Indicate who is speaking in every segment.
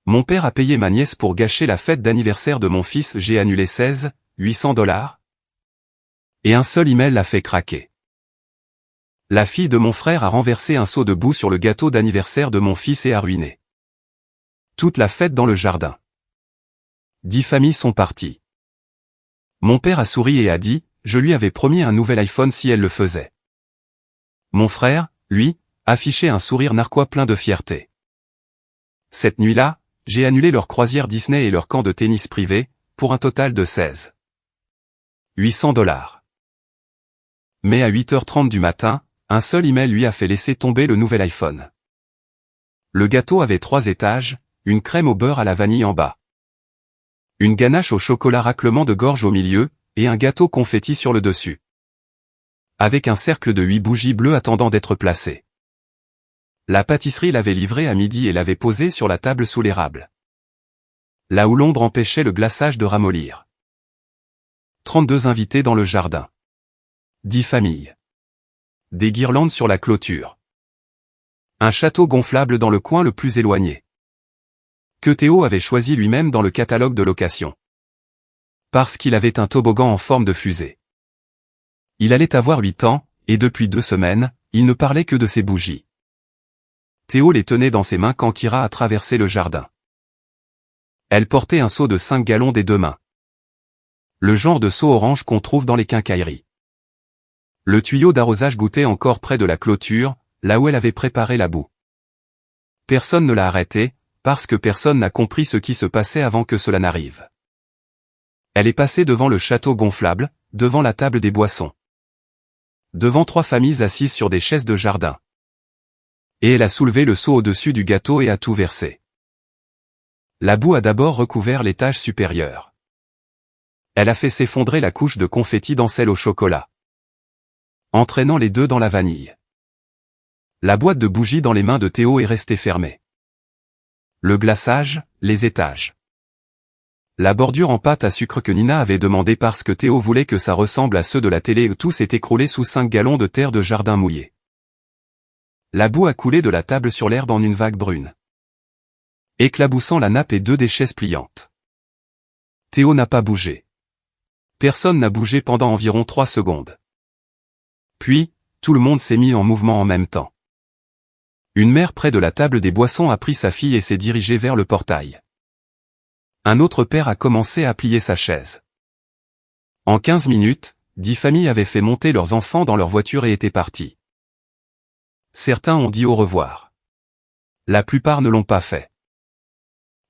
Speaker 1: Mon père a payé ma nièce pour gâcher la fête d'anniversaire de mon fils. J'ai annulé 800 $. Et un seul email l'a fait craquer. La fille de mon frère a renversé un seau de boue sur le gâteau d'anniversaire de mon fils et a ruiné toute la fête dans le jardin. 10 familles sont parties. Mon père a souri et a dit, je lui avais promis un nouvel iPhone si elle le faisait. Mon frère, lui, affichait un sourire narquois plein de fierté. Cette nuit-là, j'ai annulé leur croisière Disney et leur camp de tennis privé, pour un total de 800 $. Mais à 8h30 du matin, un seul email lui a fait laisser tomber le nouvel iPhone. Le gâteau avait 3 étages, une crème au beurre à la vanille en bas, une ganache au chocolat raclement de gorge au milieu, et un gâteau confetti sur le dessus, avec un cercle de 8 bougies bleues attendant d'être placées. La pâtisserie l'avait livré à midi et l'avait posé sur la table sous l'érable, là où l'ombre empêchait le glaçage de ramollir. 32 invités dans le jardin. 10 familles. Des guirlandes sur la clôture. Un château gonflable dans le coin le plus éloigné, que Théo avait choisi lui-même dans le catalogue de location, parce qu'il avait un toboggan en forme de fusée. Il allait avoir 8 ans, et depuis 2 semaines, il ne parlait que de ses bougies. Théo les tenait dans ses mains quand Kira a traversé le jardin. Elle portait un seau de 5 gallons des 2 mains. Le genre de seau orange qu'on trouve dans les quincailleries. Le tuyau d'arrosage goûtait encore près de la clôture, là où elle avait préparé la boue. Personne ne l'a arrêtée, parce que personne n'a compris ce qui se passait avant que cela n'arrive. Elle est passée devant le château gonflable, devant la table des boissons, devant 3 familles assises sur des chaises de jardin. Et elle a soulevé le seau au-dessus du gâteau et a tout versé. La boue a d'abord recouvert l'étage supérieur. Elle a fait s'effondrer la couche de confetti dans celle au chocolat, entraînant les 2 dans la vanille. La boîte de bougies dans les mains de Théo est restée fermée. Le glaçage, les étages. La bordure en pâte à sucre que Nina avait demandé parce que Théo voulait que ça ressemble à ceux de la télé où tout s'est écroulé sous 5 gallons de terre de jardin mouillée. La boue a coulé de la table sur l'herbe en une vague brune, éclaboussant la nappe et 2 des chaises pliantes. Théo n'a pas bougé. Personne n'a bougé pendant environ 3 secondes. Puis, tout le monde s'est mis en mouvement en même temps. Une mère près de la table des boissons a pris sa fille et s'est dirigée vers le portail. Un autre père a commencé à plier sa chaise. En 15 minutes, 10 familles avaient fait monter leurs enfants dans leur voiture et étaient partis. Certains ont dit au revoir. La plupart ne l'ont pas fait.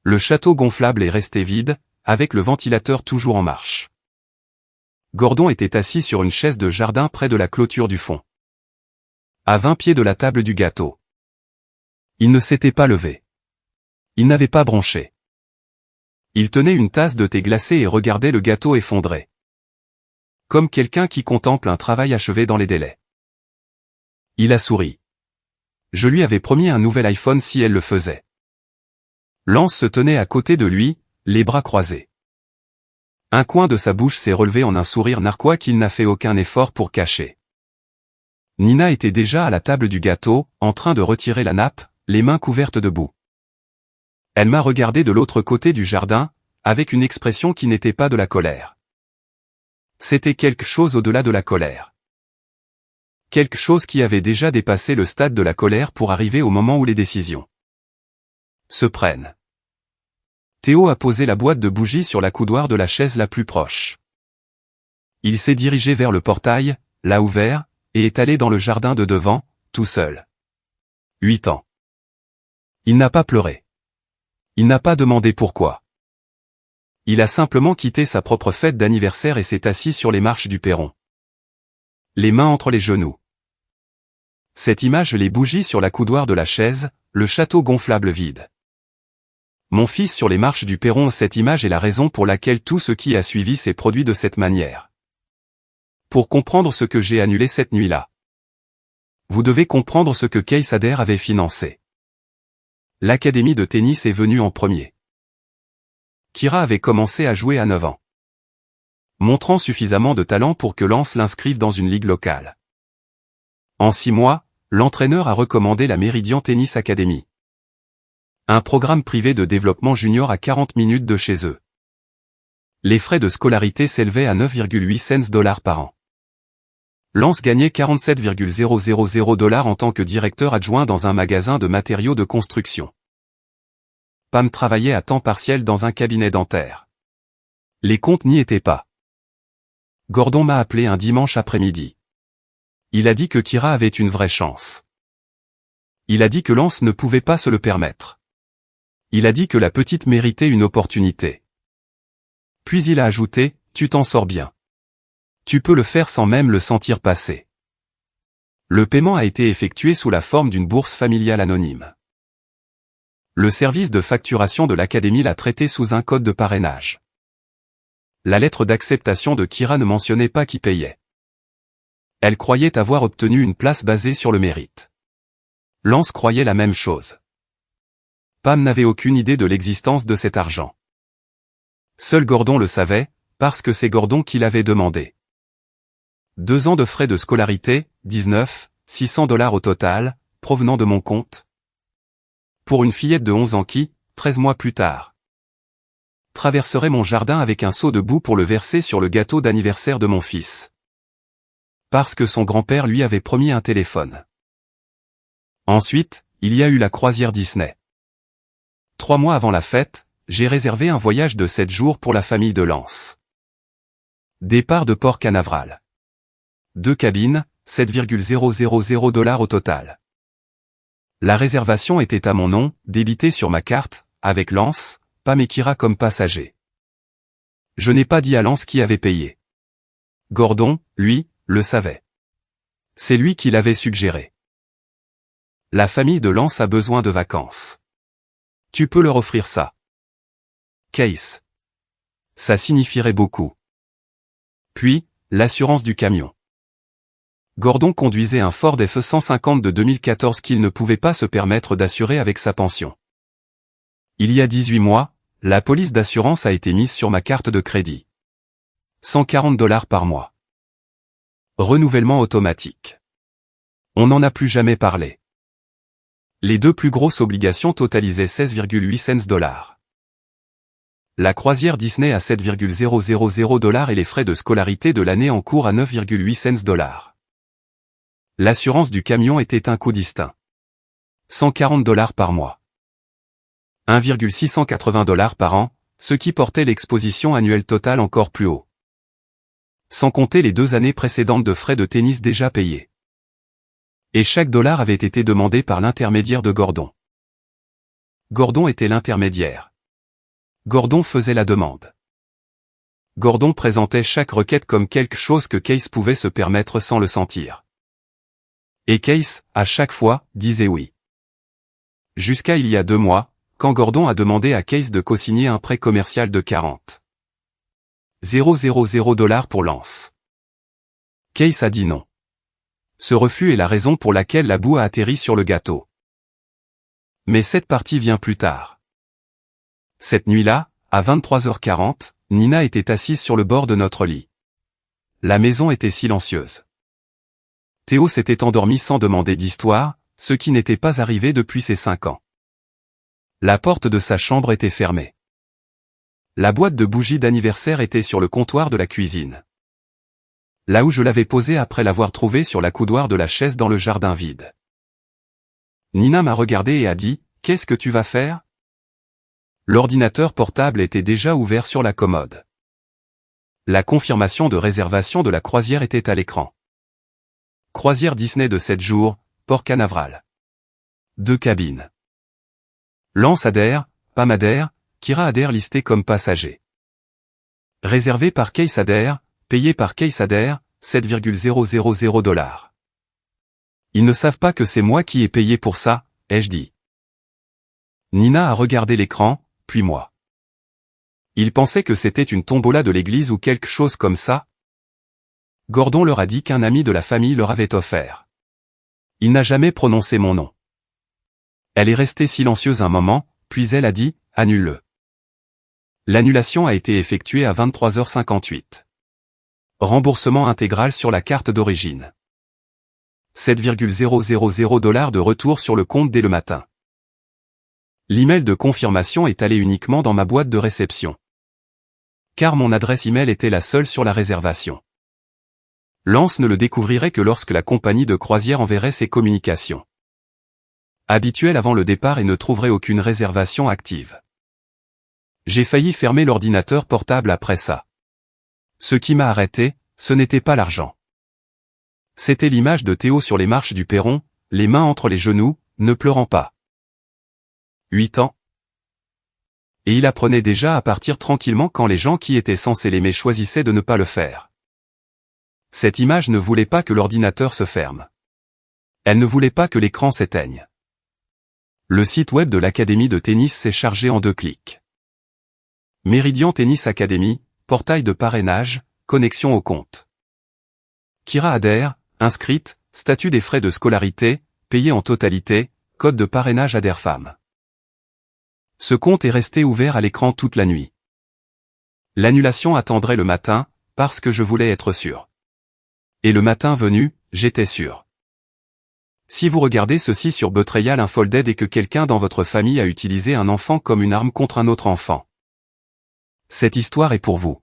Speaker 1: Le château gonflable est resté vide, avec le ventilateur toujours en marche. Gordon était assis sur une chaise de jardin près de la clôture du fond, à 20 pieds de la table du gâteau. Il ne s'était pas levé. Il n'avait pas bronché. Il tenait une tasse de thé glacé et regardait le gâteau effondré, comme quelqu'un qui contemple un travail achevé dans les délais. Il a souri. Je lui avais promis un nouvel iPhone si elle le faisait. Lance se tenait à côté de lui, les bras croisés. Un coin de sa bouche s'est relevé en un sourire narquois qu'il n'a fait aucun effort pour cacher. Nina était déjà à la table du gâteau, en train de retirer la nappe, les mains couvertes de boue. Elle m'a regardé de l'autre côté du jardin, avec une expression qui n'était pas de la colère. C'était quelque chose au-delà de la colère. Quelque chose qui avait déjà dépassé le stade de la colère pour arriver au moment où les décisions se prennent. Théo a posé la boîte de bougies sur la coudoir de la chaise la plus proche. Il s'est dirigé vers le portail, l'a ouvert, et est allé dans le jardin de devant, tout seul. 8 ans. Il n'a pas pleuré. Il n'a pas demandé pourquoi. Il a simplement quitté sa propre fête d'anniversaire et s'est assis sur les marches du perron, les mains entre les genoux. Cette image, les bougies sur la coudoir de la chaise, le château gonflable vide. Mon fils sur les marches du perron, cette image est la raison pour laquelle tout ce qui a suivi s'est produit de cette manière. Pour comprendre ce que j'ai annulé cette nuit-là, vous devez comprendre ce que Kay Sader avait financé. L'académie de tennis est venue en premier. Kira avait commencé à jouer à 9 ans, montrant suffisamment de talent pour que Lance l'inscrive dans une ligue locale. En 6 mois, l'entraîneur a recommandé la Meridian Tennis Academy. Un programme privé de développement junior à 40 minutes de chez eux. Les frais de scolarité s'élevaient à 9,8 cents par an. Lance gagnait 47,000 $ en tant que directeur adjoint dans un magasin de matériaux de construction. Pam travaillait à temps partiel dans un cabinet dentaire. Les comptes n'y étaient pas. Gordon m'a appelé un dimanche après-midi. Il a dit que Kira avait une vraie chance. Il a dit que Lance ne pouvait pas se le permettre. Il a dit que la petite méritait une opportunité. Puis il a ajouté, tu t'en sors bien. Tu peux le faire sans même le sentir passer. Le paiement a été effectué sous la forme d'une bourse familiale anonyme. Le service de facturation de l'académie l'a traité sous un code de parrainage. La lettre d'acceptation de Kira ne mentionnait pas qui payait. Elle croyait avoir obtenu une place basée sur le mérite. Lance croyait la même chose. Pam n'avait aucune idée de l'existence de cet argent. Seul Gordon le savait, parce que c'est Gordon qui l'avait demandé. 2 ans de frais de scolarité, 600 $ au total, provenant de mon compte. Pour une fillette de 11 ans qui, 13 mois plus tard, traverserait mon jardin avec un seau de boue pour le verser sur le gâteau d'anniversaire de mon fils. Parce que son grand-père lui avait promis un téléphone. Ensuite, il y a eu la croisière Disney. 3 mois avant la fête, j'ai réservé un voyage de 7 jours pour la famille de Lance. Départ de Port Canaveral. 2 cabines, 7,000 $ au total. La réservation était à mon nom, débitée sur ma carte, avec Lance, Pam et Kira comme passagers. Je n'ai pas dit à Lance qui avait payé. Gordon, lui, le savait. C'est lui qui l'avait suggéré. La famille de Lance a besoin de vacances. Tu peux leur offrir ça. Case. Ça signifierait beaucoup. Puis, l'assurance du camion. Gordon conduisait un Ford F-150 de 2014 qu'il ne pouvait pas se permettre d'assurer avec sa pension. Il y a 18 mois, la police d'assurance a été mise sur ma carte de crédit. 140 $ par mois. Renouvellement automatique. On n'en a plus jamais parlé. Les 2 plus grosses obligations totalisaient 16,8 cents $. La croisière Disney à 7,000 $ et les frais de scolarité de l'année en cours à 9,8 cents $. L'assurance du camion était un coût distinct. 140 $ par mois. 1,680 $ par an, ce qui portait l'exposition annuelle totale encore plus haut. Sans compter les 2 années précédentes de frais de tennis déjà payés. Et chaque dollar avait été demandé par l'intermédiaire de Gordon. Gordon était l'intermédiaire. Gordon faisait la demande. Gordon présentait chaque requête comme quelque chose que Case pouvait se permettre sans le sentir. Et Case, à chaque fois, disait oui. Jusqu'à il y a 2 mois, quand Gordon a demandé à Case de co-signer un prêt commercial de 40,000 $ pour Lance. Case a dit non. Ce refus est la raison pour laquelle la boue a atterri sur le gâteau. Mais cette partie vient plus tard. Cette nuit-là, à 23h40, Nina était assise sur le bord de notre lit. La maison était silencieuse. Théo s'était endormi sans demander d'histoire, ce qui n'était pas arrivé depuis ses 5 ans. La porte de sa chambre était fermée. La boîte de bougies d'anniversaire était sur le comptoir de la cuisine. Là où je l'avais posée après l'avoir trouvée sur la coudoir de la chaise dans le jardin vide. Nina m'a regardé et a dit, « Qu'est-ce que tu vas faire ?» L'ordinateur portable était déjà ouvert sur la commode. La confirmation de réservation de la croisière était à l'écran. Croisière Disney de 7 jours, Port Canaveral. 2 cabines. Lance adhère, Pam adhère, Kira adhère listé comme passager. Réservé par Case adhère, payé par Case adhère, 7,000 $. Ils ne savent pas que c'est moi qui ai payé pour ça, ai-je dit. Nina a regardé l'écran, puis moi. Ils pensaient que c'était une tombola de l'église ou quelque chose comme ça. Gordon leur a dit qu'un ami de la famille leur avait offert. Il n'a jamais prononcé mon nom. Elle est restée silencieuse un moment, puis elle a dit, annule-le. L'annulation a été effectuée à 23h58. Remboursement intégral sur la carte d'origine. 7,000 $ de retour sur le compte dès le matin. L'email de confirmation est allé uniquement dans ma boîte de réception. Car mon adresse email était la seule sur la réservation. Lance ne le découvrirait que lorsque la compagnie de croisière enverrait ses communications habituelles avant le départ et ne trouverait aucune réservation active. J'ai failli fermer l'ordinateur portable après ça. Ce qui m'a arrêté, ce n'était pas l'argent. C'était l'image de Théo sur les marches du perron, les mains entre les genoux, ne pleurant pas. 8 ans. Et il apprenait déjà à partir tranquillement quand les gens qui étaient censés l'aimer choisissaient de ne pas le faire. Cette image ne voulait pas que l'ordinateur se ferme. Elle ne voulait pas que l'écran s'éteigne. Le site web de l'Académie de tennis s'est chargé en 2 clics. Meridian Tennis Academy, portail de parrainage, connexion au compte. Kira adhère, inscrite, statut des frais de scolarité, payé en totalité, code de parrainage Adhère-Femme. Ce compte est resté ouvert à l'écran toute la nuit. L'annulation attendrait le matin, parce que je voulais être sûr. Et le matin venu, j'étais sûr. Si vous regardez ceci sur Betrayal Unfolded et que quelqu'un dans votre famille a utilisé un enfant comme une arme contre un autre enfant, cette histoire est pour vous.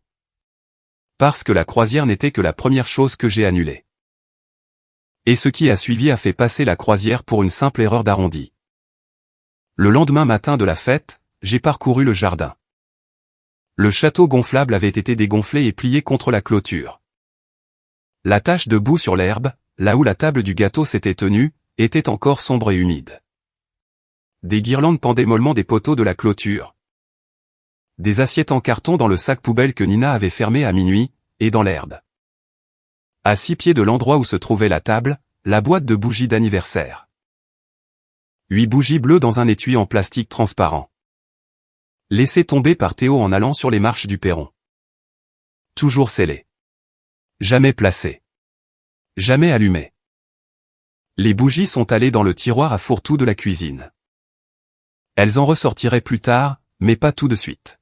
Speaker 1: Parce que la croisière n'était que la première chose que j'ai annulée. Et ce qui a suivi a fait passer la croisière pour une simple erreur d'arrondi. Le lendemain matin de la fête, j'ai parcouru le jardin. Le château gonflable avait été dégonflé et plié contre la clôture. La tache de boue sur l'herbe, là où la table du gâteau s'était tenue, était encore sombre et humide. Des guirlandes pendaient mollement des poteaux de la clôture. Des assiettes en carton dans le sac poubelle que Nina avait fermé à minuit, et dans l'herbe. À 6 pieds de l'endroit où se trouvait la table, la boîte de bougies d'anniversaire. 8 bougies bleues dans un étui en plastique transparent. Laissées tomber par Théo en allant sur les marches du perron. Toujours scellées. Jamais placées. Jamais allumées. Les bougies sont allées dans le tiroir à fourre-tout de la cuisine. Elles en ressortiraient plus tard, mais pas tout de suite.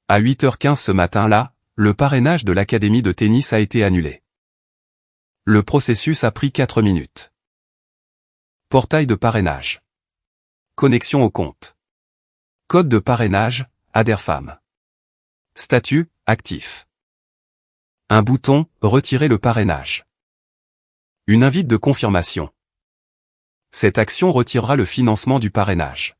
Speaker 1: À 8h15 ce matin-là, le parrainage de l'Académie de tennis a été annulé. Le processus a pris 4 minutes. Portail de parrainage. Connexion au compte. Code de parrainage, Adhère-Femme. Statut, actif. Un bouton, retirer le parrainage. Une invite de confirmation. Cette action retirera le financement du parrainage.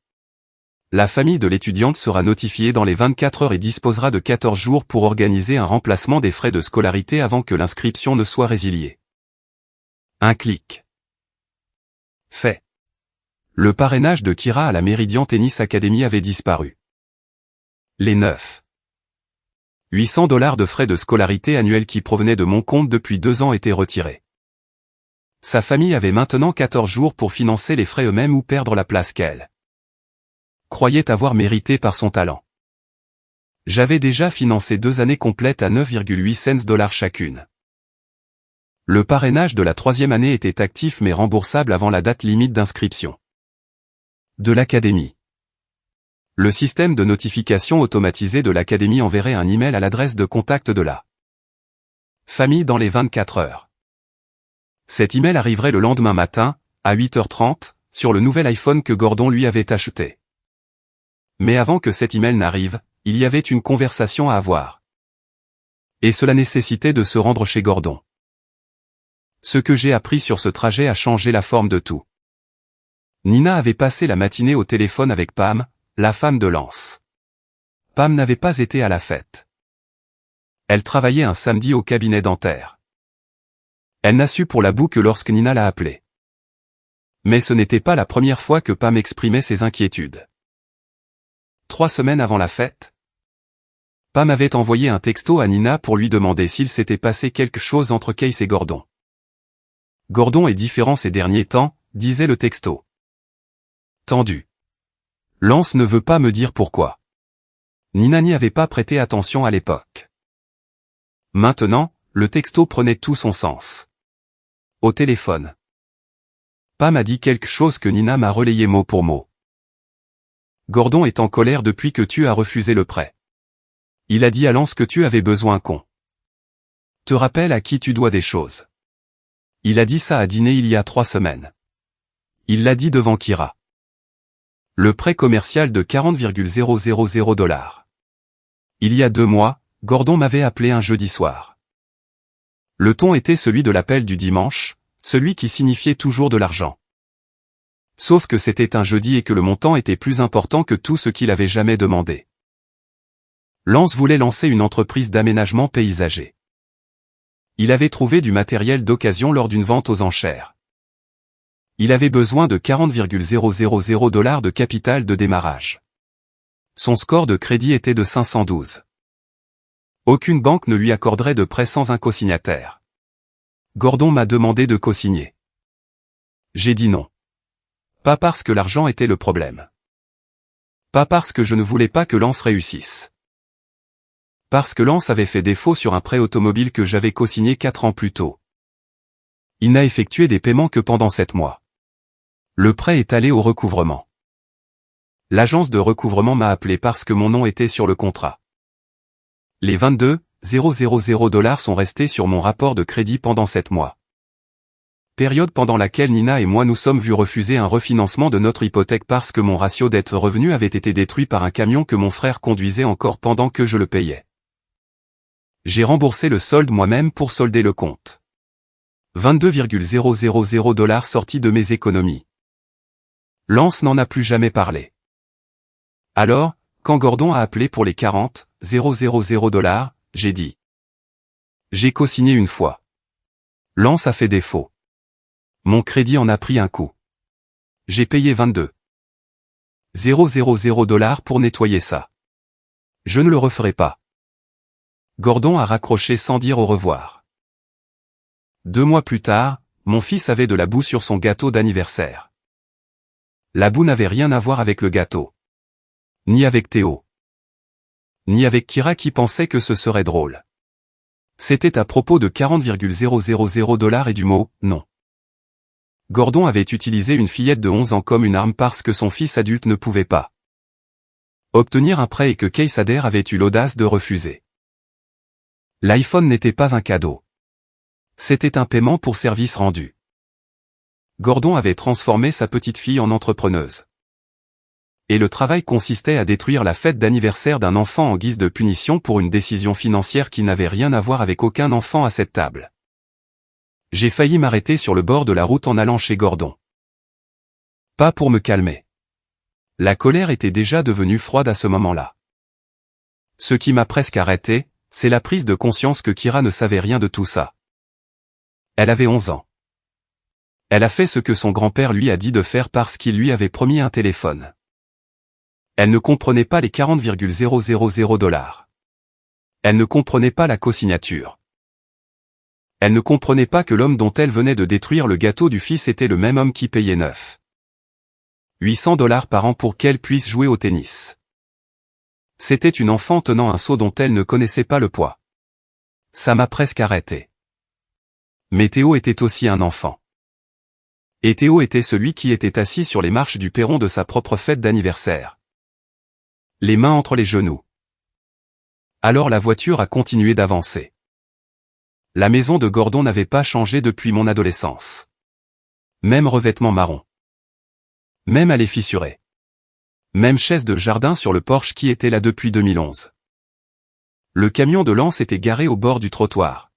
Speaker 1: La famille de l'étudiante sera notifiée dans les 24 heures et disposera de 14 jours pour organiser un remplacement des frais de scolarité avant que l'inscription ne soit résiliée. Un clic. Fait. Le parrainage de Kira à la Meridian Tennis Academy avait disparu. Les 800 $ de frais de scolarité annuels qui provenaient de mon compte depuis 2 ans étaient retirés. Sa famille avait maintenant 14 jours pour financer les frais eux-mêmes ou perdre la place qu'elle croyait avoir mérité par son talent. J'avais déjà financé 2 années complètes à 9,8 cents $ chacune. Le parrainage de la 3e année était actif mais remboursable avant la date limite d'inscription de l'Académie. Le système de notification automatisé de l'Académie enverrait un email à l'adresse de contact de la famille dans les 24 heures. Cet email arriverait le lendemain matin, à 8h30, sur le nouvel iPhone que Gordon lui avait acheté. Mais avant que cet email n'arrive, il y avait une conversation à avoir. Et cela nécessitait de se rendre chez Gordon. Ce que j'ai appris sur ce trajet a changé la forme de tout. Nina avait passé la matinée au téléphone avec Pam, la femme de Lance. Pam n'avait pas été à la fête. Elle travaillait un samedi au cabinet dentaire. Elle n'a su pour la boue que lorsque Nina l'a appelée. Mais ce n'était pas la première fois que Pam exprimait ses inquiétudes. 3 semaines avant la fête, Pam avait envoyé un texto à Nina pour lui demander s'il s'était passé quelque chose entre Case et Gordon. Gordon est différent ces derniers temps, disait le texto. Tendu. Lance ne veut pas me dire pourquoi. Nina n'y avait pas prêté attention à l'époque. Maintenant, le texto prenait tout son sens. Au téléphone. Pam a dit quelque chose que Nina m'a relayé mot pour mot. Gordon est en colère depuis que tu as refusé le prêt. Il a dit à Lance que tu avais besoin qu'on te rappelle à qui tu dois des choses. Il a dit ça à dîner il y a 3 semaines. Il l'a dit devant Kira. Le prêt commercial de 40,000 $. Il y a 2 mois, Gordon m'avait appelé un jeudi soir. Le ton était celui de l'appel du dimanche, celui qui signifiait toujours de l'argent. Sauf que c'était un jeudi et que le montant était plus important que tout ce qu'il avait jamais demandé. Lance voulait lancer une entreprise d'aménagement paysager. Il avait trouvé du matériel d'occasion lors d'une vente aux enchères. Il avait besoin de 40,000 $ de capital de démarrage. Son score de crédit était de 512. Aucune banque ne lui accorderait de prêt sans un cosignataire. Gordon m'a demandé de cosigner. J'ai dit non. Pas parce que l'argent était le problème. Pas parce que je ne voulais pas que Lance réussisse. Parce que Lance avait fait défaut sur un prêt automobile que j'avais cosigné 4 ans plus tôt. Il n'a effectué des paiements que pendant 7 mois. Le prêt est allé au recouvrement. L'agence de recouvrement m'a appelé parce que mon nom était sur le contrat. Les 22,000 $ sont restés sur mon rapport de crédit pendant 7 mois. Période pendant laquelle Nina et moi nous sommes vus refuser un refinancement de notre hypothèque parce que mon ratio dette-revenu avait été détruit par un camion que mon frère conduisait encore pendant que je le payais. J'ai remboursé le solde moi-même pour solder le compte. 22,000 $ sortis de mes économies. Lance n'en a plus jamais parlé. Alors, quand Gordon a appelé pour les 40,000 $, j'ai dit. J'ai cosigné une fois. Lance a fait défaut. Mon crédit en a pris un coup. J'ai payé 22,000 $ pour nettoyer ça. Je ne le referai pas. Gordon a raccroché sans dire au revoir. 2 mois plus tard, mon fils avait de la boue sur son gâteau d'anniversaire. La boue n'avait rien à voir avec le gâteau. Ni avec Théo. Ni avec Kira qui pensait que ce serait drôle. C'était à propos de 40,000 $ et du mot « non ». Gordon avait utilisé une fillette de 11 ans comme une arme parce que son fils adulte ne pouvait pas obtenir un prêt et que Kaysader avait eu l'audace de refuser. L'iPhone n'était pas un cadeau. C'était un paiement pour service rendu. Gordon avait transformé sa petite fille en entrepreneuse. Et le travail consistait à détruire la fête d'anniversaire d'un enfant en guise de punition pour une décision financière qui n'avait rien à voir avec aucun enfant à cette table. J'ai failli m'arrêter sur le bord de la route en allant chez Gordon. Pas pour me calmer. La colère était déjà devenue froide à ce moment-là. Ce qui m'a presque arrêté, c'est la prise de conscience que Kira ne savait rien de tout ça. Elle avait 11 ans. Elle a fait ce que son grand-père lui a dit de faire parce qu'il lui avait promis un téléphone. Elle ne comprenait pas les 40,000 $. Elle ne comprenait pas la cosignature. Elle ne comprenait pas que l'homme dont elle venait de détruire le gâteau du fils était le même homme qui payait 900 $ par an pour qu'elle puisse jouer au tennis. C'était une enfant tenant un seau dont elle ne connaissait pas le poids. Ça m'a presque arrêté. Mais Théo était aussi un enfant. Et Théo était celui qui était assis sur les marches du perron de sa propre fête d'anniversaire. Les mains entre les genoux. Alors la voiture a continué d'avancer. La maison de Gordon n'avait pas changé depuis mon adolescence. Même revêtement marron. Même allée fissurée. Même chaise de jardin sur le porche qui était là depuis 2011. Le camion de Lance était garé au bord du trottoir.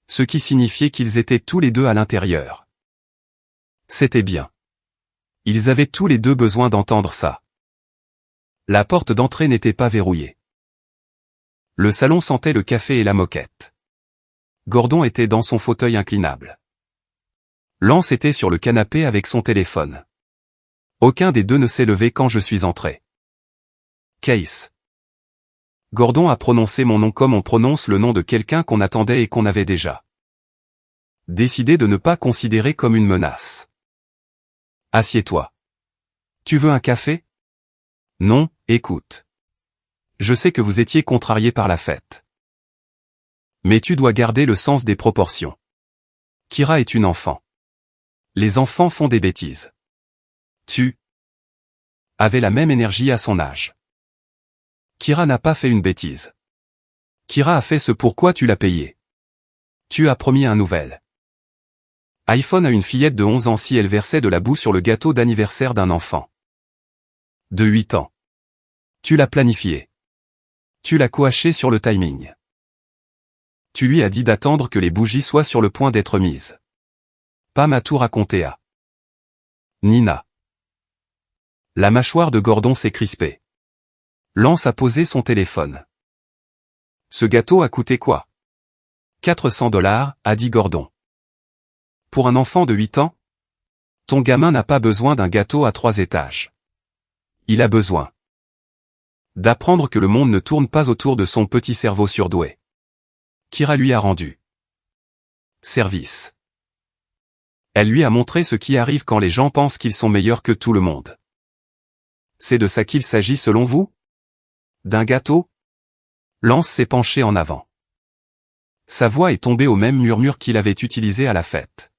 Speaker 1: Ce qui signifiait qu'ils étaient tous les deux à l'intérieur. C'était bien. Ils avaient tous les deux besoin d'entendre ça. La porte d'entrée n'était pas verrouillée. Le salon sentait le café et la moquette. Gordon était dans son fauteuil inclinable. Lance était sur le canapé avec son téléphone. Aucun des deux ne s'est levé quand je suis entré. Case. Gordon a prononcé mon nom comme on prononce le nom de quelqu'un qu'on attendait et qu'on avait déjà décidé de ne pas considérer comme une menace. Assieds-toi. Tu veux un café? Non, écoute. Je sais que vous étiez contrarié par la fête. Mais tu dois garder le sens des proportions. Kira est une enfant. Les enfants font des bêtises. Tu avais la même énergie à son âge. Kira n'a pas fait une bêtise. Kira a fait ce pourquoi tu l'as payé. Tu as promis un nouvel iPhone à une fillette de 11 ans si elle versait de la boue sur le gâteau d'anniversaire d'un enfant. De 8 ans. Tu l'as planifié. Tu l'as coaché sur le timing. Tu lui as dit d'attendre que les bougies soient sur le point d'être mises. Pam a tout raconté à Nina. La mâchoire de Gordon s'est crispée. Lance a posé son téléphone. Ce gâteau a coûté quoi? 400 $, a dit Gordon. Pour un enfant de 8 ans? Ton gamin n'a pas besoin d'un gâteau à 3 étages. Il a besoin d'apprendre que le monde ne tourne pas autour de son petit cerveau surdoué. Kira lui a rendu service. Elle lui a montré ce qui arrive quand les gens pensent qu'ils sont meilleurs que tout le monde. C'est de ça qu'il s'agit selon vous? D'un gâteau? Lance s'est penché en avant. Sa voix est tombée au même murmure qu'il avait utilisé à la fête.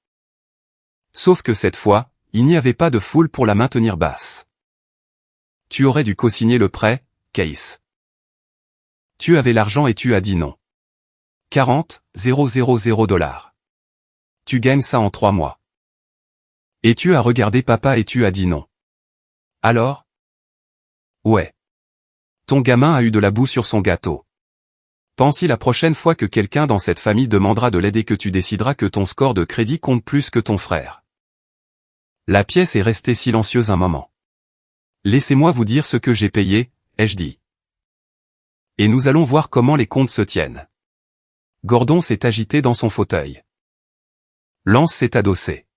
Speaker 1: Sauf que cette fois, il n'y avait pas de foule pour la maintenir basse. Tu aurais dû co-signer le prêt, Case. Tu avais l'argent et tu as dit non. 40 000 $. Tu gagnes ça en 3 mois. Et tu as regardé papa et tu as dit non. Alors? Ouais. Ton gamin a eu de la boue sur son gâteau. Pense-y la prochaine fois que quelqu'un dans cette famille demandera de l'aide et que tu décideras que ton score de crédit compte plus que ton frère. La pièce est restée silencieuse un moment. Laissez-moi vous dire ce que j'ai payé, ai-je dit. Et nous allons voir comment les comptes se tiennent. Gordon s'est agité dans son fauteuil. Lance s'est adossé.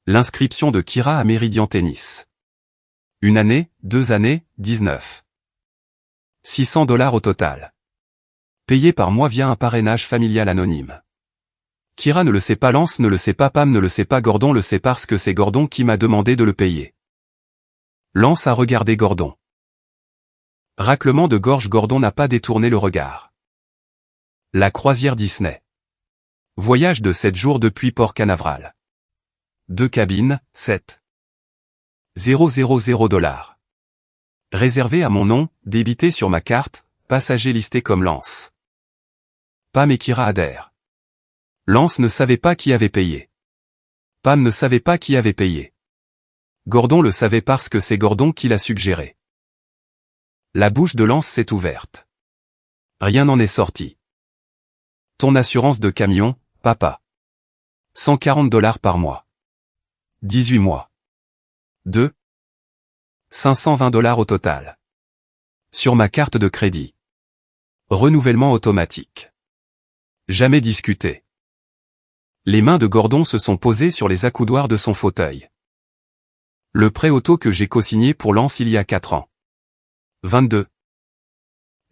Speaker 1: L'inscription de Kira à Meridian Tennis. 1 année, 2 années, 19. 600 $ au total. Payé par mois via un parrainage familial anonyme. Kira ne le sait pas, Lance ne le sait pas, Pam ne le sait pas, Gordon le sait parce que c'est Gordon qui m'a demandé de le payer. Lance a regardé Gordon. Raclement de gorge, Gordon n'a pas détourné le regard. La croisière Disney. Voyage de 7 jours depuis Port Canaveral. 2 cabines, 7. 000 $. Réservé à mon nom, débité sur ma carte, passager listé comme Lance. Pam et Kira adhèrent. Lance ne savait pas qui avait payé. Pam ne savait pas qui avait payé. Gordon le savait parce que c'est Gordon qui l'a suggéré. La bouche de Lance s'est ouverte. Rien n'en est sorti. Ton assurance de camion, papa. 140 $ par mois. 18 mois. 2. 520 $ au total. Sur ma carte de crédit. Renouvellement automatique. Jamais discuté. Les mains de Gordon se sont posées sur les accoudoirs de son fauteuil. Le prêt auto que j'ai co-signé pour Lance il y a 4 ans. 22.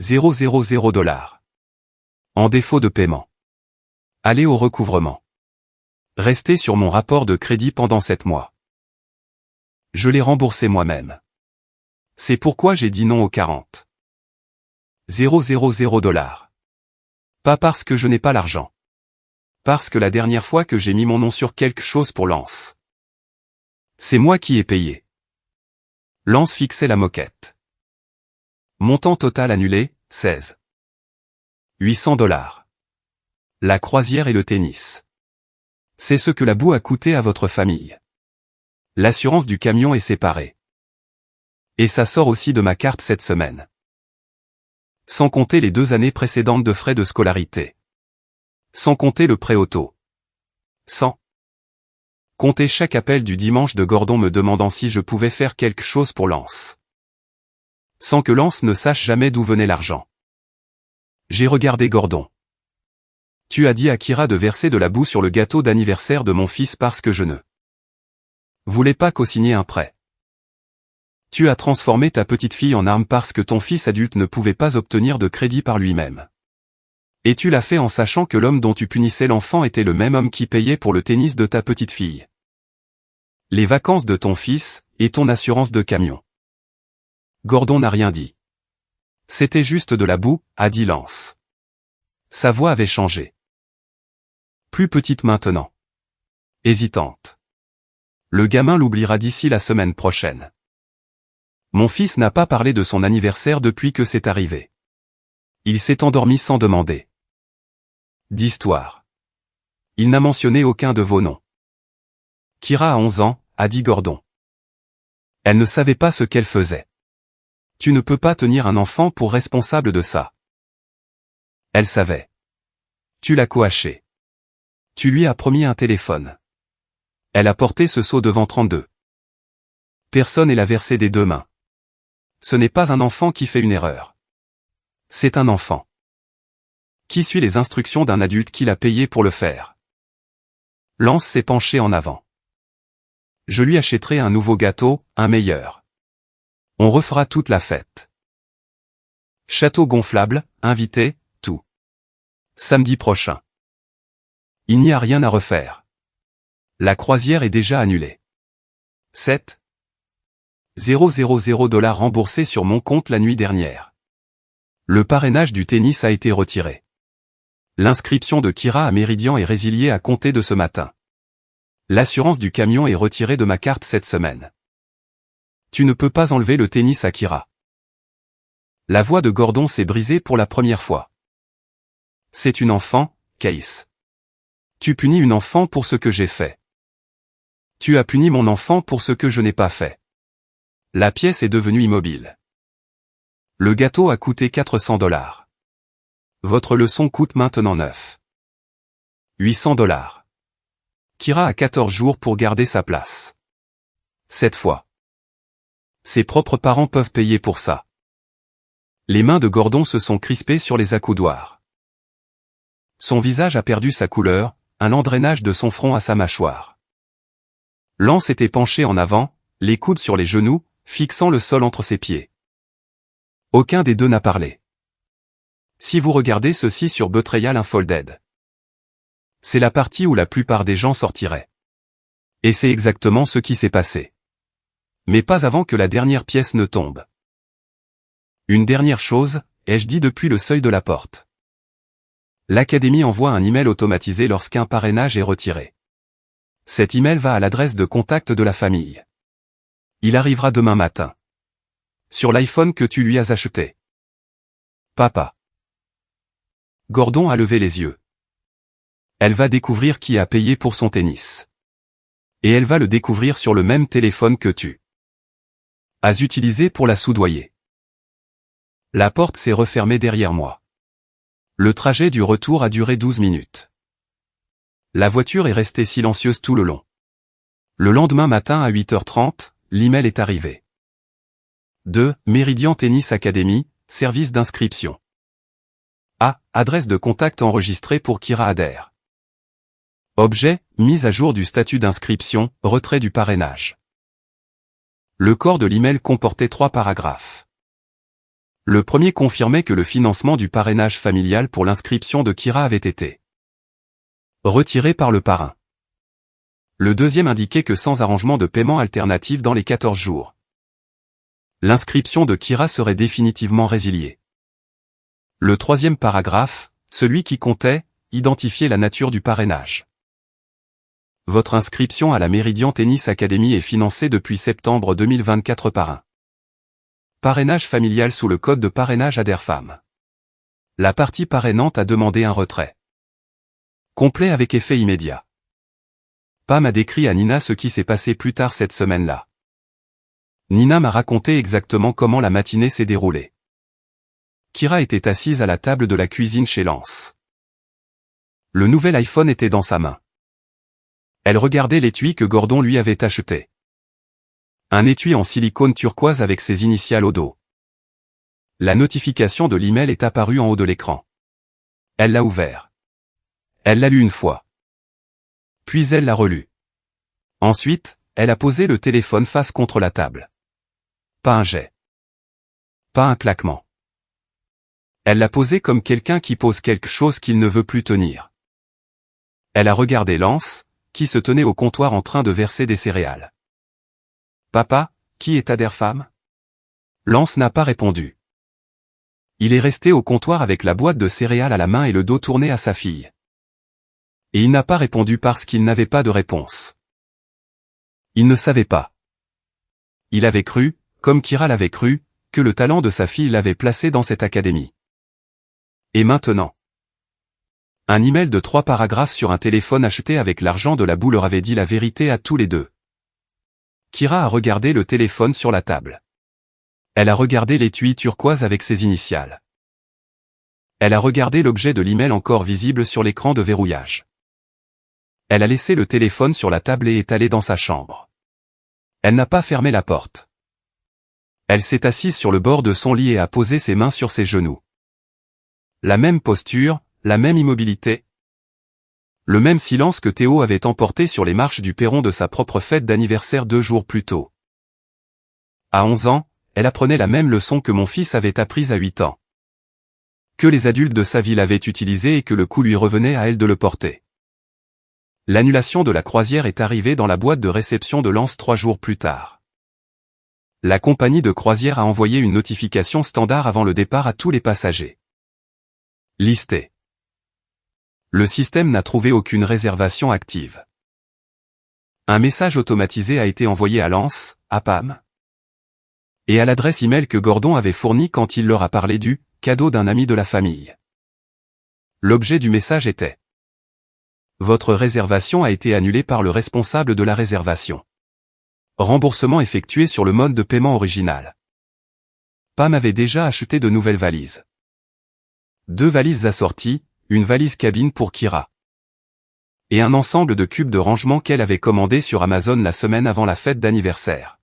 Speaker 1: 000 $. En défaut de paiement. Aller au recouvrement. Rester sur mon rapport de crédit pendant 7 mois. Je l'ai remboursé moi-même. C'est pourquoi j'ai dit non aux 40. 000 $. Pas parce que je n'ai pas l'argent. Parce que la dernière fois que j'ai mis mon nom sur quelque chose pour Lance. C'est moi qui ai payé. Lance fixait la moquette. Montant total annulé, 16. 800 $. La croisière et le tennis. C'est ce que la boue a coûté à votre famille. L'assurance du camion est séparée. Et ça sort aussi de ma carte cette semaine. Sans compter les 2 années précédentes de frais de scolarité. Sans compter le prêt auto. Sans compter chaque appel du dimanche de Gordon me demandant si je pouvais faire quelque chose pour Lance. Sans que Lance ne sache jamais d'où venait l'argent. J'ai regardé Gordon. Tu as dit à Kira de verser de la boue sur le gâteau d'anniversaire de mon fils parce que je ne voulais pas co-signer un prêt. Tu as transformé ta petite fille en arme parce que ton fils adulte ne pouvait pas obtenir de crédit par lui-même. Et tu l'as fait en sachant que l'homme dont tu punissais l'enfant était le même homme qui payait pour le tennis de ta petite fille. Les vacances de ton fils, et ton assurance de camion. Gordon n'a rien dit. C'était juste de la boue, a dit Lance. Sa voix avait changé. Plus petite maintenant. Hésitante. Le gamin l'oubliera d'ici la semaine prochaine. Mon fils n'a pas parlé de son anniversaire depuis que c'est arrivé. Il s'est endormi sans demander d'histoire. Il n'a mentionné aucun de vos noms. Kira a 11 ans, a dit Gordon. Elle ne savait pas ce qu'elle faisait. Tu ne peux pas tenir un enfant pour responsable de ça. Elle savait. Tu l'as coaché. Tu lui as promis un téléphone. Elle a porté ce seau devant 32 personnes et l'a versé des deux mains. Ce n'est pas un enfant qui fait une erreur. C'est un enfant qui suit les instructions d'un adulte qui l'a payé pour le faire. Lance s'est penché en avant. Je lui achèterai un nouveau gâteau, un meilleur. On refera toute la fête. Château gonflable, invité, tout. Samedi prochain. Il n'y a rien à refaire. La croisière est déjà annulée. 7 000 $ remboursés sur mon compte la nuit dernière. Le parrainage du tennis a été retiré. L'inscription de Kira à Méridian est résiliée à compter de ce matin. L'assurance du camion est retirée de ma carte cette semaine. Tu ne peux pas enlever le tennis à Kira. La voix de Gordon s'est brisée pour la première fois. C'est une enfant, Case. Tu punis une enfant pour ce que j'ai fait. Tu as puni mon enfant pour ce que je n'ai pas fait. La pièce est devenue immobile. Le gâteau a coûté 400 $. Votre leçon coûte maintenant 800 $. Kira a 14 jours pour garder sa place. Cette fois. Ses propres parents peuvent payer pour ça. Les mains de Gordon se sont crispées sur les accoudoirs. Son visage a perdu sa couleur, un endrainage de son front à sa mâchoire. Lance était penché en avant, les coudes sur les genoux, fixant le sol entre ses pieds. Aucun des deux n'a parlé. Si vous regardez ceci sur Betrayal Unfolded, c'est la partie où la plupart des gens sortiraient. Et c'est exactement ce qui s'est passé. Mais pas avant que la dernière pièce ne tombe. Une dernière chose, ai-je dit depuis le seuil de la porte. L'Académie envoie un email automatisé lorsqu'un parrainage est retiré. Cet email va à l'adresse de contact de la famille. Il arrivera demain matin. Sur l'iPhone que tu lui as acheté. Papa. Gordon a levé les yeux. Elle va découvrir qui a payé pour son tennis. Et elle va le découvrir sur le même téléphone que tu as utilisé pour la soudoyer. La porte s'est refermée derrière moi. Le trajet du retour a duré 12 minutes. La voiture est restée silencieuse tout le long. Le lendemain matin à 8h30, l'email est arrivé. 2. Méridian Tennis Academy, service d'inscription. A. Adresse de contact enregistrée pour Kira Adair. Objet, mise à jour du statut d'inscription, retrait du parrainage. Le corps de l'email comportait 3 paragraphes. Le premier confirmait que le financement du parrainage familial pour l'inscription de Kira avait été retiré par le parrain. Le deuxième indiquait que sans arrangement de paiement alternatif dans les 14 jours, l'inscription de Kira serait définitivement résiliée. Le troisième paragraphe, celui qui comptait, identifiait la nature du parrainage. Votre inscription à la Méridian Tennis Academy est financée depuis septembre 2024 par un parrainage familial sous le code de parrainage Adair-Femme. La partie parrainante a demandé un retrait complet avec effet immédiat. Pam a décrit à Nina ce qui s'est passé plus tard cette semaine-là. Nina m'a raconté exactement comment la matinée s'est déroulée. Kira était assise à la table de la cuisine chez Lance. Le nouvel iPhone était dans sa main. Elle regardait l'étui que Gordon lui avait acheté. Un étui en silicone turquoise avec ses initiales au dos. La notification de l'email est apparue en haut de l'écran. Elle l'a ouvert. Elle l'a lu une fois. Puis elle l'a relu. Ensuite, elle a posé le téléphone face contre la table. Pas un jet. Pas un claquement. Elle l'a posé comme quelqu'un qui pose quelque chose qu'il ne veut plus tenir. Elle a regardé Lance, qui se tenait au comptoir en train de verser des céréales. Papa, qui est Adair-Femme ? Lance n'a pas répondu. Il est resté au comptoir avec la boîte de céréales à la main et le dos tourné à sa fille. Et il n'a pas répondu parce qu'il n'avait pas de réponse. Il ne savait pas. Il avait cru, comme Kira l'avait cru, que le talent de sa fille l'avait placé dans cette académie. Et maintenant ? Un email de 3 paragraphes sur un téléphone acheté avec l'argent de la boue leur avait dit la vérité à tous les deux. Kira a regardé le téléphone sur la table. Elle a regardé l'étui turquoise avec ses initiales. Elle a regardé l'objet de l'email encore visible sur l'écran de verrouillage. Elle a laissé le téléphone sur la table et est allée dans sa chambre. Elle n'a pas fermé la porte. Elle s'est assise sur le bord de son lit et a posé ses mains sur ses genoux. La même posture, la même immobilité. Le même silence que Théo avait emporté sur les marches du perron de sa propre fête d'anniversaire 2 jours plus tôt. À 11 ans, elle apprenait la même leçon que mon fils avait apprise à 8 ans. Que les adultes de sa vie l'avaient utilisé et que le coup lui revenait à elle de le porter. L'annulation de la croisière est arrivée dans la boîte de réception de Lance 3 jours plus tard. La compagnie de croisière a envoyé une notification standard avant le départ à tous les passagers. Listés. Le système n'a trouvé aucune réservation active. Un message automatisé a été envoyé à Lance, à Pam, et à l'adresse email que Gordon avait fournie quand il leur a parlé du cadeau d'un ami de la famille. L'objet du message était: votre réservation a été annulée par le responsable de la réservation. Remboursement effectué sur le mode de paiement original. Pam avait déjà acheté de nouvelles valises. 2 valises assorties, une valise cabine pour Kira. Et un ensemble de cubes de rangement qu'elle avait commandé sur Amazon la semaine avant la fête d'anniversaire.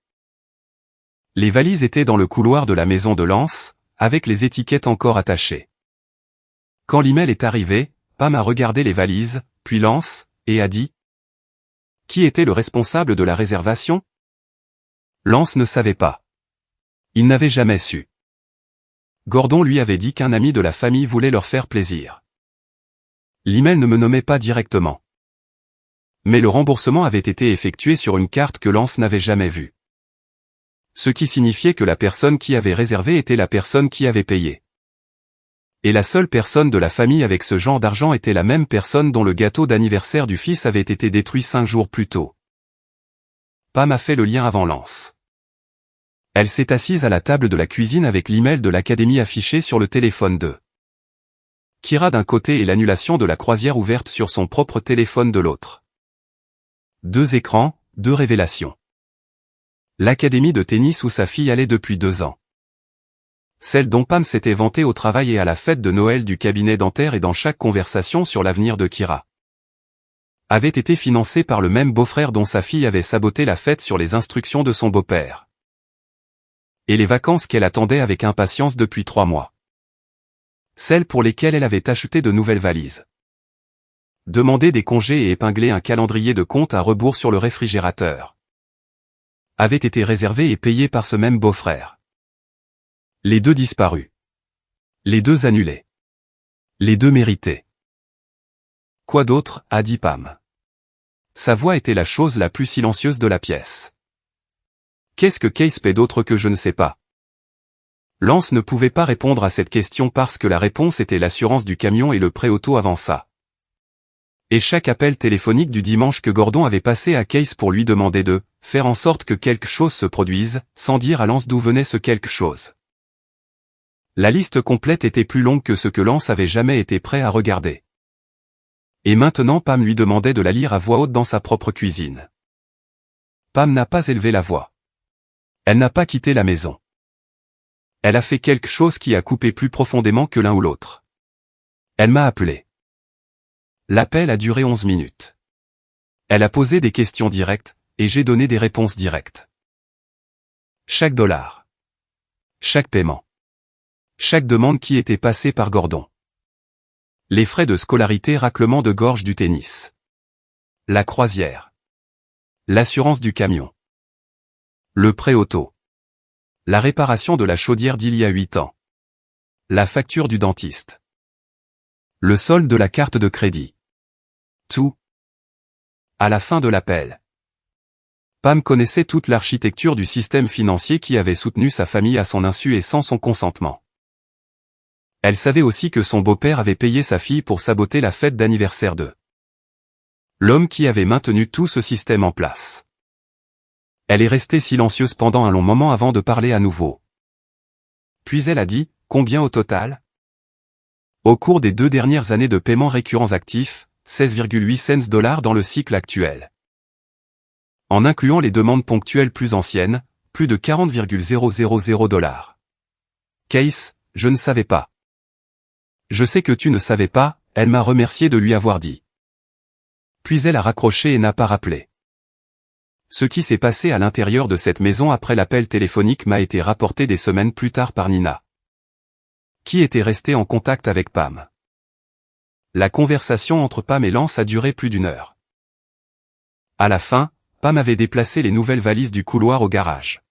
Speaker 1: Les valises étaient dans le couloir de la maison de Lance, avec les étiquettes encore attachées. Quand l'email est arrivé, Pam a regardé les valises, puis Lance, et a dit: qui était le responsable de la réservation? Lance ne savait pas. Il n'avait jamais su. Gordon lui avait dit qu'un ami de la famille voulait leur faire plaisir. L'email ne me nommait pas directement. Mais le remboursement avait été effectué sur une carte que Lance n'avait jamais vue. Ce qui signifiait que la personne qui avait réservé était la personne qui avait payé. Et la seule personne de la famille avec ce genre d'argent était la même personne dont le gâteau d'anniversaire du fils avait été détruit 5 jours plus tôt. Pam a fait le lien avant Lance. Elle s'est assise à la table de la cuisine avec l'email de l'académie affiché sur le téléphone de Kira d'un côté et l'annulation de la croisière ouverte sur son propre téléphone de l'autre. 2 écrans, 2 révélations. L'académie de tennis où sa fille allait depuis 2 ans. Celle dont Pam s'était vantée au travail et à la fête de Noël du cabinet dentaire et dans chaque conversation sur l'avenir de Kira. Avait été financée par le même beau-frère dont sa fille avait saboté la fête sur les instructions de son beau-père. Et les vacances qu'elle attendait avec impatience depuis 3 mois. Celles pour lesquelles elle avait acheté de nouvelles valises. Demandé des congés et épinglé un calendrier de compte à rebours sur le réfrigérateur. Avait été réservé et payé par ce même beau-frère. Les 2 disparus. Les 2 annulés. Les 2 mérités. Quoi d'autre, a dit Pam. Sa voix était la chose la plus silencieuse de la pièce. Qu'est-ce que Case paie d'autre que je ne sais pas? Lance ne pouvait pas répondre à cette question parce que la réponse était l'assurance du camion et le prêt auto avança. Et chaque appel téléphonique du dimanche que Gordon avait passé à Case pour lui demander de faire en sorte que quelque chose se produise, sans dire à Lance d'où venait ce quelque chose. La liste complète était plus longue que ce que Lance avait jamais été prêt à regarder. Et maintenant Pam lui demandait de la lire à voix haute dans sa propre cuisine. Pam n'a pas élevé la voix. Elle n'a pas quitté la maison. Elle a fait quelque chose qui a coupé plus profondément que l'un ou l'autre. Elle m'a appelé. L'appel a duré 11 minutes. Elle a posé des questions directes, et j'ai donné des réponses directes. Chaque dollar. Chaque paiement. Chaque demande qui était passée par Gordon. Les frais de scolarité, raclement de gorge du tennis. La croisière. L'assurance du camion. Le prêt auto. La réparation de la chaudière d'il y a 8 ans. La facture du dentiste. Le solde de la carte de crédit. Tout. À la fin de l'appel. Pam connaissait toute l'architecture du système financier qui avait soutenu sa famille à son insu et sans son consentement. Elle savait aussi que son beau-père avait payé sa fille pour saboter la fête d'anniversaire de l'homme qui avait maintenu tout ce système en place. Elle est restée silencieuse pendant un long moment avant de parler à nouveau. Puis elle a dit, combien au total? Au cours des 2 dernières années de paiements récurrents actifs, 16,8 cents $ dans le cycle actuel. En incluant les demandes ponctuelles plus anciennes, plus de 40,000 $. Case, je ne savais pas. Je sais que tu ne savais pas, elle m'a remercié de lui avoir dit. Puis elle a raccroché et n'a pas rappelé. Ce qui s'est passé à l'intérieur de cette maison après l'appel téléphonique m'a été rapporté des semaines plus tard par Nina, qui était restée en contact avec Pam. La conversation entre Pam et Lance a duré plus d'1 heure. À la fin, Pam avait déplacé les nouvelles valises du couloir au garage.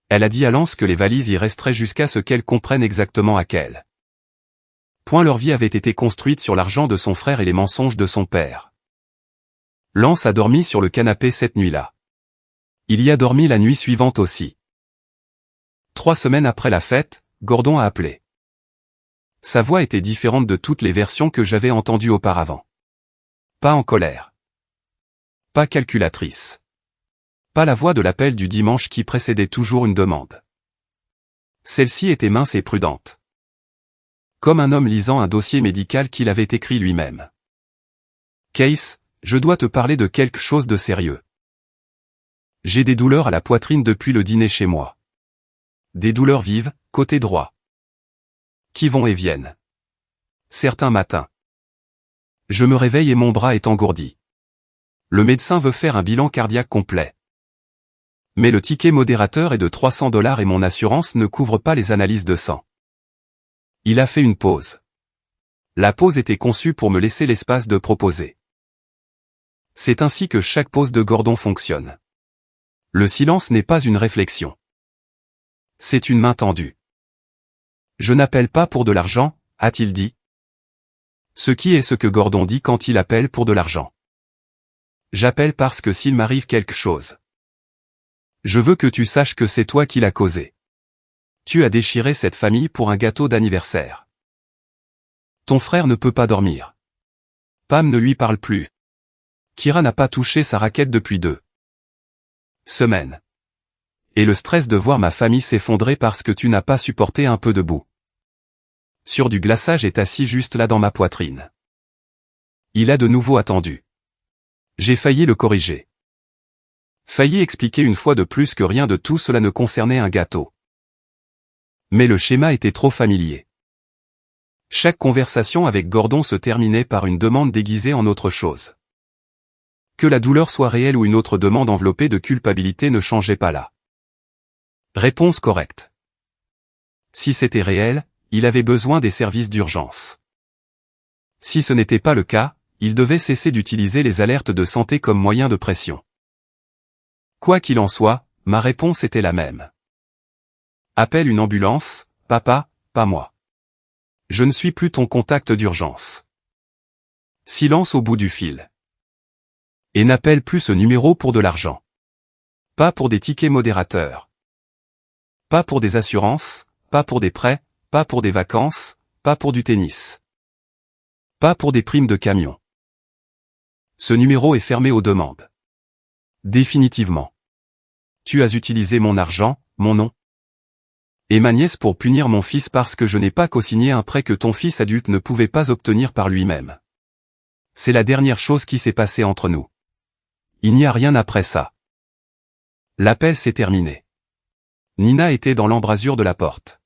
Speaker 1: Elle a dit à Lance que les valises y resteraient jusqu'à ce qu'elle comprenne exactement à quel point leur vie avait été construite sur l'argent de son frère et les mensonges de son père. Lance a dormi sur le canapé cette nuit-là. Il y a dormi la nuit suivante aussi. 3 semaines après la fête, Gordon a appelé. Sa voix était différente de toutes les versions que j'avais entendues auparavant. Pas en colère. Pas calculatrice. Pas la voix de l'appel du dimanche qui précédait toujours une demande. Celle-ci était mince et prudente. Comme un homme lisant un dossier médical qu'il avait écrit lui-même. Case, je dois te parler de quelque chose de sérieux. J'ai des douleurs à la poitrine depuis le dîner chez moi. Des douleurs vives, côté droit. Qui vont et viennent. Certains matins. Je me réveille et mon bras est engourdi. Le médecin veut faire un bilan cardiaque complet. Mais le ticket modérateur est de 300 $ et mon assurance ne couvre pas les analyses de sang. Il a fait une pause. La pause était conçue pour me laisser l'espace de proposer. C'est ainsi que chaque pause de Gordon fonctionne. Le silence n'est pas une réflexion. C'est une main tendue. Je n'appelle pas pour de l'argent, a-t-il dit. Ce qui est ce que Gordon dit quand il appelle pour de l'argent. J'appelle parce que s'il m'arrive quelque chose. Je veux que tu saches que c'est toi qui l'as causé. Tu as déchiré cette famille pour un gâteau d'anniversaire. Ton frère ne peut pas dormir. Pam ne lui parle plus. Kira n'a pas touché sa raquette depuis 2 semaines. Et le stress de voir ma famille s'effondrer parce que tu n'as pas supporté un peu de boue. Sur du glaçage est assis juste là dans ma poitrine. Il a de nouveau attendu. J'ai failli le corriger. Failli expliquer une fois de plus que rien de tout cela ne concernait un gâteau. Mais le schéma était trop familier. Chaque conversation avec Gordon se terminait par une demande déguisée en autre chose. Que la douleur soit réelle ou une autre demande enveloppée de culpabilité ne changeait pas là. Réponse correcte. Si c'était réel, il avait besoin des services d'urgence. Si ce n'était pas le cas, il devait cesser d'utiliser les alertes de santé comme moyen de pression. Quoi qu'il en soit, ma réponse était la même. Appelle une ambulance, papa, pas moi. Je ne suis plus ton contact d'urgence. Silence au bout du fil. Et n'appelle plus ce numéro pour de l'argent. Pas pour des tickets modérateurs. Pas pour des assurances, pas pour des prêts, pas pour des vacances, pas pour du tennis. Pas pour des primes de camion. Ce numéro est fermé aux demandes. Définitivement. Tu as utilisé mon argent, mon nom. Et ma nièce pour punir mon fils parce que je n'ai pas co-signé un prêt que ton fils adulte ne pouvait pas obtenir par lui-même. C'est la dernière chose qui s'est passée entre nous. Il n'y a rien après ça. L'appel s'est terminé. Nina était dans l'embrasure de la porte.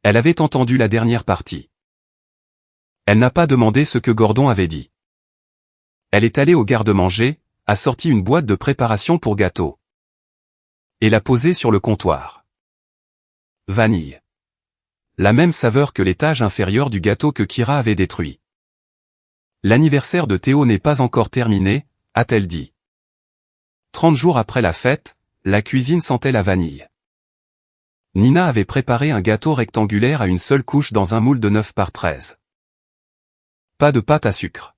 Speaker 1: Elle avait entendu la dernière partie. Elle n'a pas demandé ce que Gordon avait dit. Elle est allée au garde-manger, a sorti une boîte de préparation pour gâteau. Et l'a posée sur le comptoir. Vanille. La même saveur que l'étage inférieur du gâteau que Kira avait détruit. L'anniversaire de Théo n'est pas encore terminé, a-t-elle dit. 30 jours après la fête, la cuisine sentait la vanille. Nina avait préparé un gâteau rectangulaire à une seule couche dans un moule de 9 par 13. Pas de pâte à sucre.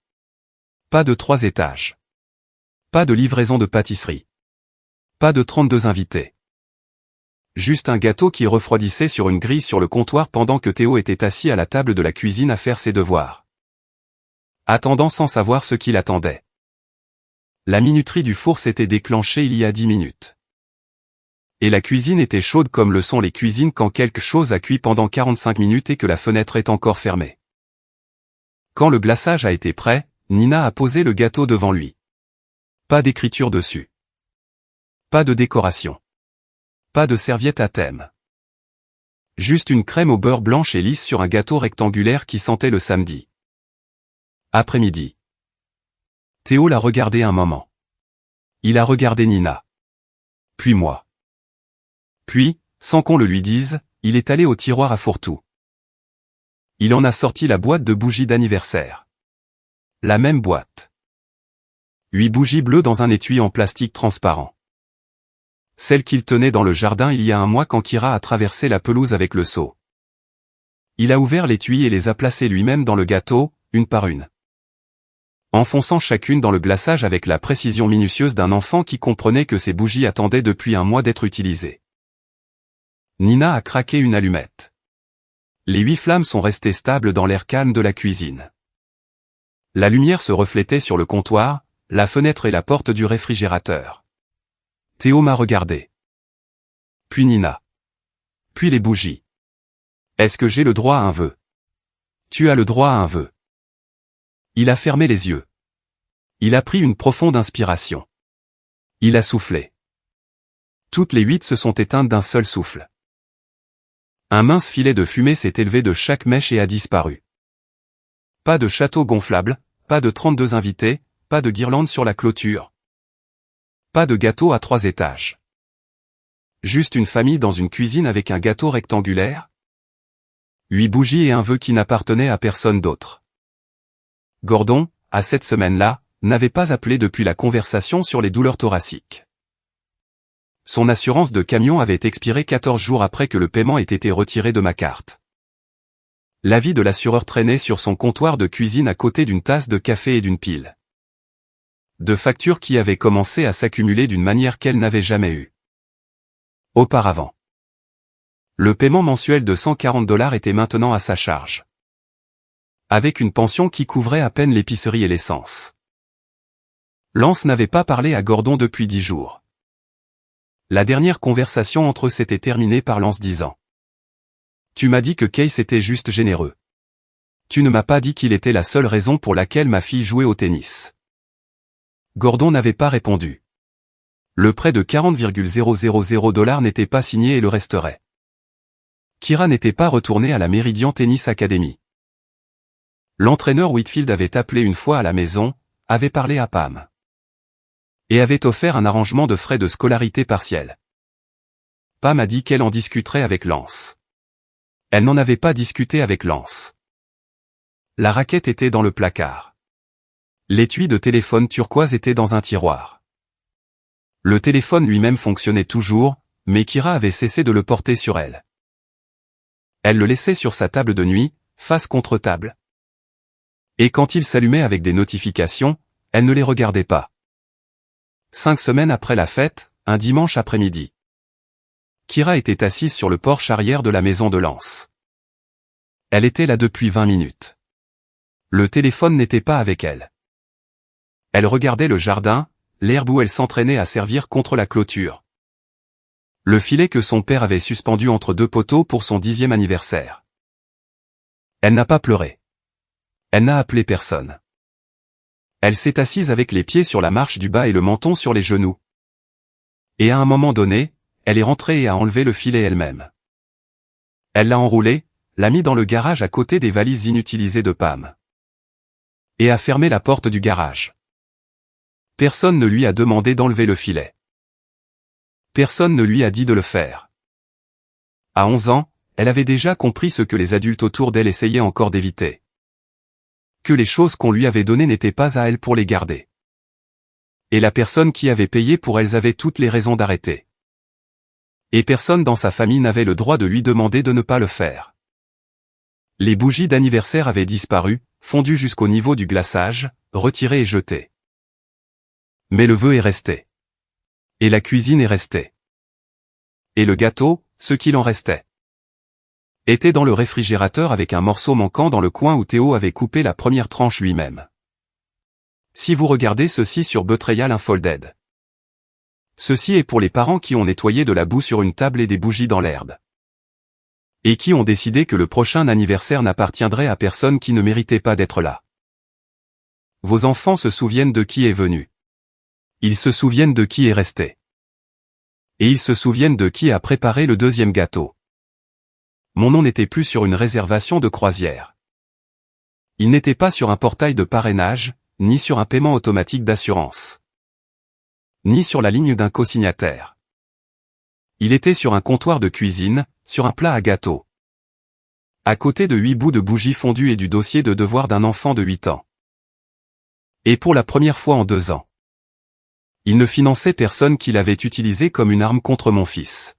Speaker 1: Pas de 3 étages. Pas de livraison de pâtisserie. Pas de 32 invités. Juste un gâteau qui refroidissait sur une grille sur le comptoir pendant que Théo était assis à la table de la cuisine à faire ses devoirs. Attendant sans savoir ce qu'il attendait. La minuterie du four s'était déclenchée il y a 10 minutes. Et la cuisine était chaude comme le sont les cuisines quand quelque chose a cuit pendant 45 minutes et que la fenêtre est encore fermée. Quand le glaçage a été prêt, Nina a posé le gâteau devant lui. Pas d'écriture dessus. Pas de décoration. Pas de serviette à thème. Juste une crème au beurre blanche et lisse sur un gâteau rectangulaire qui sentait le samedi. Après-midi. Théo l'a regardé un moment. Il a regardé Nina. Puis moi. Puis, sans qu'on le lui dise, il est allé au tiroir à fourre-tout. Il en a sorti la boîte de bougies d'anniversaire. La même boîte. 8 bougies bleues dans un étui en plastique transparent. Celle qu'il tenait dans le jardin il y a un mois quand Kira a traversé la pelouse avec le seau. Il a ouvert l'étui et les a placées lui-même dans le gâteau, une par une. Enfonçant chacune dans le glaçage avec la précision minutieuse d'un enfant qui comprenait que ces bougies attendaient depuis un mois d'être utilisées. Nina a craqué une allumette. Les 8 flammes sont restées stables dans l'air calme de la cuisine. La lumière se reflétait sur le comptoir, la fenêtre et la porte du réfrigérateur. Théo m'a regardé. Puis Nina. Puis les bougies. Est-ce que j'ai le droit à un vœu? Tu as le droit à un vœu. Il a fermé les yeux. Il a pris une profonde inspiration. Il a soufflé. Toutes les 8 se sont éteintes d'un seul souffle. Un mince filet de fumée s'est élevé de chaque mèche et a disparu. Pas de château gonflable, pas de 32 invités, pas de guirlande sur la clôture. Pas de gâteau à 3 étages. Juste une famille dans une cuisine avec un gâteau rectangulaire. 8 bougies et un vœu qui n'appartenait à personne d'autre. Gordon, à cette semaine-là, n'avait pas appelé depuis la conversation sur les douleurs thoraciques. Son assurance de camion avait expiré 14 jours après que le paiement ait été retiré de ma carte. L'avis de l'assureur traînait sur son comptoir de cuisine à côté d'une tasse de café et d'une pile de factures qui avaient commencé à s'accumuler d'une manière qu'elle n'avait jamais eue auparavant. Le paiement mensuel de $140 était maintenant à sa charge. Avec une pension qui couvrait à peine l'épicerie et l'essence. Lance n'avait pas parlé à Gordon depuis 10 jours. La dernière conversation entre eux s'était terminée par Lance disant: « Tu m'as dit que Case était juste généreux. Tu ne m'as pas dit qu'il était la seule raison pour laquelle ma fille jouait au tennis. » Gordon n'avait pas répondu. Le prêt de $40,000 n'était pas signé et le resterait. Kira n'était pas retourné à la Meridian Tennis Academy. L'entraîneur Whitfield avait appelé une fois à la maison, avait parlé à Pam. Et avait offert un arrangement de frais de scolarité partielle. Pam a dit qu'elle en discuterait avec Lance. Elle n'en avait pas discuté avec Lance. La raquette était dans le placard. L'étui de téléphone turquoise était dans un tiroir. Le téléphone lui-même fonctionnait toujours, mais Kira avait cessé de le porter sur elle. Elle le laissait sur sa table de nuit, face contre table. Et quand il s'allumait avec des notifications, elle ne les regardait pas. 5 semaines après la fête, un dimanche après-midi. Kira était assise sur le porche arrière de la maison de Lance. Elle était là depuis 20 minutes. Le téléphone n'était pas avec elle. Elle regardait le jardin, l'herbe où elle s'entraînait à servir contre la clôture. Le filet que son père avait suspendu entre 2 poteaux pour son 10e anniversaire. Elle n'a pas pleuré. Elle n'a appelé personne. Elle s'est assise avec les pieds sur la marche du bas et le menton sur les genoux. Et à un moment donné, elle est rentrée et a enlevé le filet elle-même. Elle l'a enroulé, l'a mis dans le garage à côté des valises inutilisées de Pam. Et a fermé la porte du garage. Personne ne lui a demandé d'enlever le filet. Personne ne lui a dit de le faire. À 11 ans, elle avait déjà compris ce que les adultes autour d'elle essayaient encore d'éviter. Que les choses qu'on lui avait données n'étaient pas à elle pour les garder. Et la personne qui avait payé pour elles avait toutes les raisons d'arrêter. Et personne dans sa famille n'avait le droit de lui demander de ne pas le faire. Les bougies d'anniversaire avaient disparu, fondues jusqu'au niveau du glaçage, retirées et jetées. Mais le vœu est resté. Et la cuisine est restée. Et le gâteau, ce qu'il en restait, était dans le réfrigérateur avec un morceau manquant dans le coin où Théo avait coupé la première tranche lui-même. Si vous regardez ceci sur Betrayal Unfolded. Ceci est pour les parents qui ont nettoyé de la boue sur une table et des bougies dans l'herbe. Et qui ont décidé que le prochain anniversaire n'appartiendrait à personne qui ne méritait pas d'être là. Vos enfants se souviennent de qui est venu. Ils se souviennent de qui est resté. Et ils se souviennent de qui a préparé le deuxième gâteau. Mon nom n'était plus sur une réservation de croisière. Il n'était pas sur un portail de parrainage, ni sur un paiement automatique d'assurance. Ni sur la ligne d'un cosignataire. Il était sur un comptoir de cuisine, sur un plat à gâteau. À côté de 8 bouts de bougies fondues et du dossier de devoir d'un enfant de 8 ans. Et pour la première fois en 2 ans. Il ne finançait personne qu'il avait utilisé comme une arme contre mon fils.